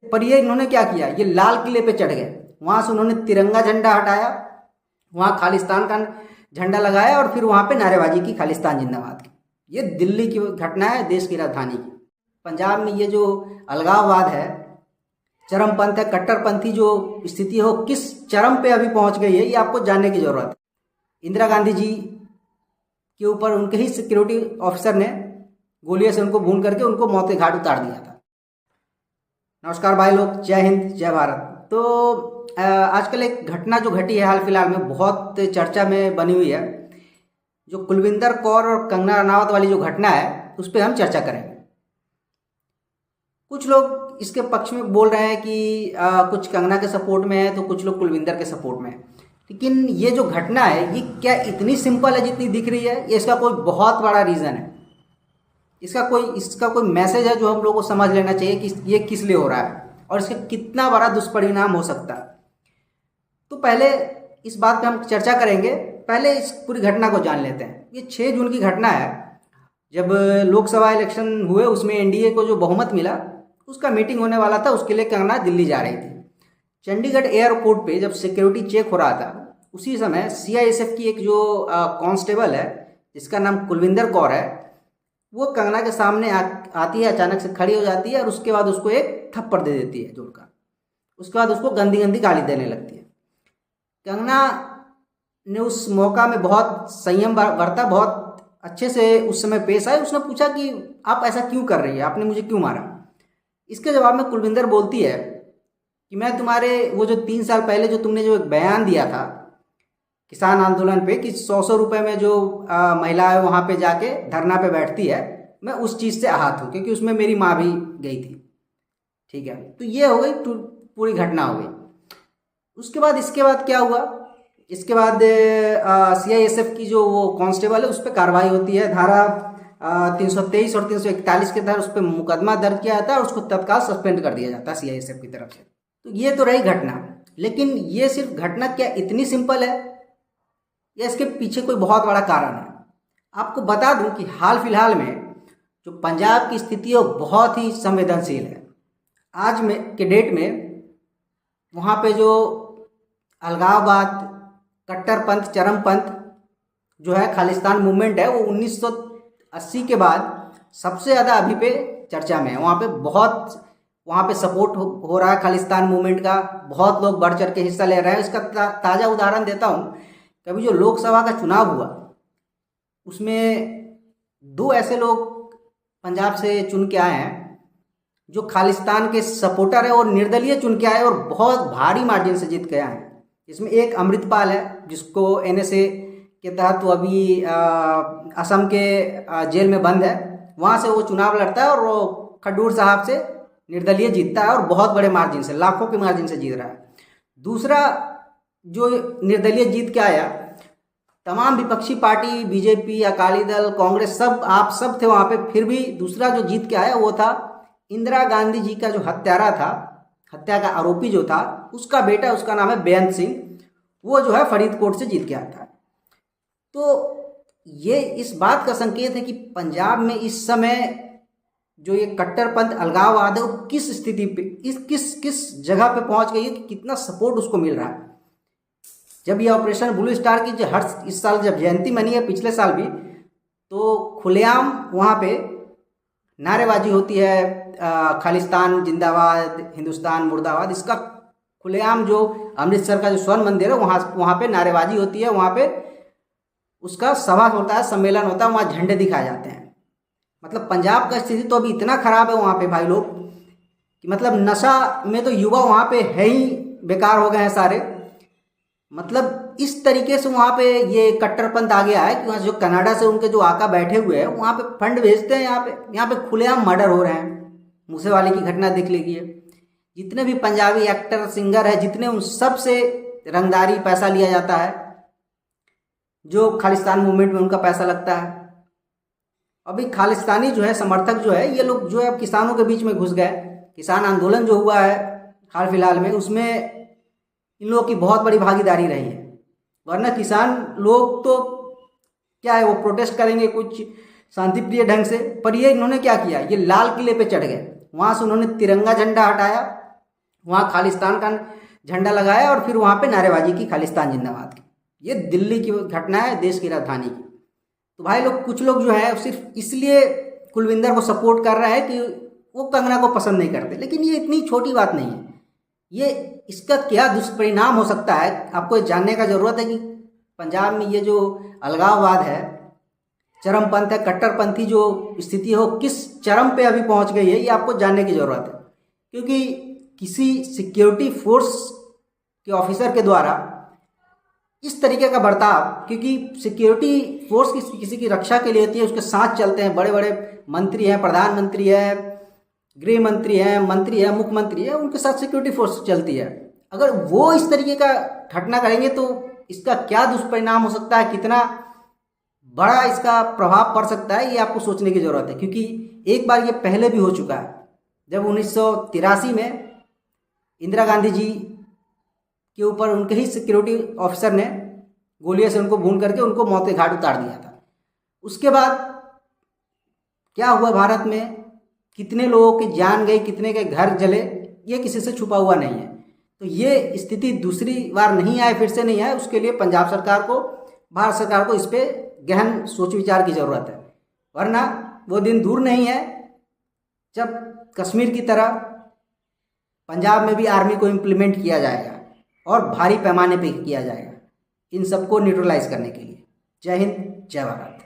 पर ये इन्होंने क्या किया, ये लाल किले पे चढ़ गए, वहां से उन्होंने तिरंगा झंडा हटाया, वहां खालिस्तान का झंडा लगाया और फिर वहां पे नारेबाजी की, खालिस्तान जिंदाबाद की। ये दिल्ली की घटना है, देश की राजधानी की। पंजाब में ये जो अलगाववाद है, चरमपंथ है, कट्टरपंथी जो स्थिति है, वो किस चरम पे अभी पहुंच गई है, ये आपको जानने की जरूरत है। इंदिरा गांधी जी के ऊपर उनके ही सिक्योरिटी ऑफिसर ने गोलियों से उनको भून करके उनको मौत के घाट उतार दिया था। नमस्कार भाई लोग, जय हिंद जय भारत। तो आजकल एक घटना जो घटी है हाल फिलहाल में, बहुत चर्चा में बनी हुई है, जो कुलविंदर कौर और कंगना रनावत वाली जो घटना है, उस पर हम चर्चा करेंगे। कुछ लोग इसके पक्ष में बोल रहे हैं कि कुछ कंगना के सपोर्ट में है तो कुछ लोग कुलविंदर के सपोर्ट में है। लेकिन ये जो घटना है, ये क्या इतनी सिंपल है जितनी दिख रही है? ये इसका कोई बहुत बड़ा रीज़न है, इसका कोई मैसेज है जो हम लोगों को समझ लेना चाहिए कि ये किस लिए हो रहा है और इसका कितना बड़ा दुष्परिणाम हो सकता है। तो पहले इस बात पे हम चर्चा करेंगे, पहले इस पूरी घटना को जान लेते हैं। ये 6 जून की घटना है, जब लोकसभा इलेक्शन हुए, उसमें एनडीए को जो बहुमत मिला, उसका मीटिंग होने वाला था, उसके लिए कंगना दिल्ली जा रही थी। चंडीगढ़ एयरपोर्ट पे जब सिक्योरिटी चेक हो रहा था, उसी समय सीआईएसएफ की एक जो कांस्टेबल है, जिसका नाम कुलविंदर कौर है, वो कंगना के सामने आती है, अचानक से खड़ी हो जाती है और उसके बाद उसको एक थप्पड़ दे देती है जोरदार। उसके बाद उसको गंदी गंदी गाली देने लगती है। कंगना ने उस मौका में बहुत संयम बरता, बहुत अच्छे से उस समय पेश आए। उसने पूछा कि आप ऐसा क्यों कर रही है, आपने मुझे क्यों मारा? इसके जवाब में कुलविंदर बोलती है कि मैं तुम्हारे वो जो 3 साल पहले जो तुमने जो एक बयान दिया था किसान आंदोलन पे कि 100 रुपये में जो महिलाएं वहाँ पे जाके धरना पे बैठती है, मैं उस चीज़ से आहत हूँ, क्योंकि उसमें मेरी माँ भी गई थी। ठीक है, तो ये हो गई, पूरी घटना हो गई। इसके बाद क्या हुआ? इसके बाद सीआईएसएफ की जो वो कांस्टेबल है, उस पर कार्रवाई होती है। धारा 323 और 341 के तहत उस पर मुकदमा दर्ज किया जाता है और उसको तत्काल सस्पेंड कर दिया जाता है सीआईएसएफ की तरफ से। तो ये तो रही घटना, लेकिन ये सिर्फ घटना क्या इतनी सिंपल है या इसके पीछे कोई बहुत बड़ा कारण है? आपको बता दूं कि हाल फिलहाल में जो पंजाब की स्थिति है वो बहुत ही संवेदनशील है। आज में के डेट में वहाँ पे जो अलगाववाद, कट्टरपंथ, चरमपंथ जो है, खालिस्तान मूवमेंट है, वो 1980 के बाद सबसे ज़्यादा अभी पे चर्चा में है। वहाँ पे सपोर्ट हो रहा है खालिस्तान मूवमेंट का, बहुत लोग बढ़ चढ़ के हिस्सा ले रहे हैं। इसका ताज़ा उदाहरण देता हूँ। कभी जो लोकसभा का चुनाव हुआ, उसमें 2 ऐसे लोग पंजाब से चुन के आए हैं जो खालिस्तान के सपोर्टर है और निर्दलीय चुन के आए और बहुत भारी मार्जिन से जीत के आए हैं। इसमें एक अमृतपाल है, जिसको एनएसए के तहत वो अभी असम के जेल में बंद है। वहाँ से वो चुनाव लड़ता है और वो खड्डूर साहब से निर्दलीय जीतता है और बहुत बड़े मार्जिन से, लाखों के मार्जिन से जीत रहा है। दूसरा जो निर्दलीय जीत के आया, तमाम विपक्षी पार्टी, बीजेपी, अकाली दल, कांग्रेस, आप सब थे वहाँ पे, फिर भी दूसरा जो जीत के आया वो था इंदिरा गांधी जी का जो हत्यारा था, हत्या का आरोपी जो था, उसका बेटा, उसका नाम है बेअंत सिंह। वो जो है फरीदकोट से जीत के आता है। तो ये इस बात का संकेत है कि पंजाब में इस समय जो ये कट्टरपंथ, अलगाववाद है, वो किस स्थिति पे, किस जगह पे पहुंच गई है, कि कितना सपोर्ट उसको मिल रहा है। जब ये ऑपरेशन ब्लू स्टार की इस साल जब जयंती मनी है, पिछले साल भी, तो खुलेआम वहाँ पे नारेबाजी होती है, खालिस्तान जिंदाबाद, हिंदुस्तान मुर्दाबाद। इसका खुलेआम जो अमृतसर का जो स्वर्ण मंदिर है, वहाँ पे नारेबाजी होती है, वहाँ पे उसका सभा होता है, सम्मेलन होता है, वहाँ झंडे दिखाए जाते हैं। मतलब पंजाब का स्थिति तो अभी इतना खराब है वहाँ पे भाई लोग, कि मतलब नशा में तो युवा वहाँ पे है ही बेकार हो गए हैं सारे। मतलब इस तरीके से वहाँ पे ये कट्टरपंथ आ गया है कि वहाँ जो कनाडा से उनके जो आका बैठे हुए हैं, वहाँ पे फंड भेजते हैं। यहाँ पे खुलेआम मर्डर हो रहे हैं। मूसेवाली की घटना देख लीजिए। जितने भी पंजाबी एक्टर, सिंगर है, जितने, उन सब से रंगदारी पैसा लिया जाता है, जो खालिस्तान मूवमेंट में उनका पैसा लगता है। अभी खालिस्तानी जो है समर्थक जो है, ये लोग जो है अब किसानों के बीच में घुस गए। किसान आंदोलन जो हुआ है हाल फिलहाल में, उसमें इन लोगों की बहुत बड़ी भागीदारी रही है। वरना किसान लोग तो क्या है, वो प्रोटेस्ट करेंगे कुछ शांतिप्रिय ढंग से, पर ये इन्होंने क्या किया, ये लाल किले पे चढ़ गए। वहाँ से उन्होंने तिरंगा झंडा हटाया वहाँ खालिस्तान का झंडा लगाया और फिर वहाँ पे नारेबाजी की, खालिस्तान जिंदाबाद की। ये दिल्ली की घटना है, देश की राजधानी की। तो भाई लोग, कुछ लोग जो है सिर्फ इसलिए कुलविंदर को सपोर्ट कर रहा है कि वो कंगना को पसंद नहीं करते, लेकिन ये इतनी छोटी बात नहीं है। ये इसका क्या दुष्परिणाम हो सकता है आपको ये जानने का ज़रूरत है कि पंजाब में ये जो अलगाववाद है, चरमपंथ है, कट्टरपंथी जो स्थिति है वो किस चरम पे अभी पहुंच गई है, ये आपको जानने की ज़रूरत है। क्योंकि किसी सिक्योरिटी फोर्स के ऑफिसर के द्वारा इस तरीके का बर्ताव, क्योंकि सिक्योरिटी फोर्स किसी की रक्षा के लिए होती है, उसके साथ चलते हैं बड़े बड़े मंत्री हैं, प्रधानमंत्री है, गृह मंत्री हैं, मंत्री है, मुख्यमंत्री है, उनके साथ सिक्योरिटी फोर्स चलती है। अगर वो इस तरीके का घटना करेंगे तो इसका क्या दुष्परिणाम हो सकता है, कितना बड़ा इसका प्रभाव पड़ सकता है, ये आपको सोचने की ज़रूरत है। क्योंकि एक बार ये पहले भी हो चुका है, जब 1983 में इंदिरा गांधी जी के ऊपर उनके ही सिक्योरिटी ऑफिसर ने गोलियों से उनको भून करके उनको मौत के घाट उतार दिया था। उसके बाद क्या हुआ भारत में, कितने लोगों की जान गई, कितने के घर जले, ये किसी से छुपा हुआ नहीं है। तो ये स्थिति दूसरी बार नहीं आए, फिर से नहीं आए, उसके लिए पंजाब सरकार को, भारत सरकार को इस पर गहन सोच विचार की ज़रूरत है। वरना वो दिन दूर नहीं है जब कश्मीर की तरह पंजाब में भी आर्मी को इम्प्लीमेंट किया जाएगा और भारी पैमाने पे किया जाएगा इन सबको न्यूट्रलाइज करने के लिए। जय हिंद, जय भारत।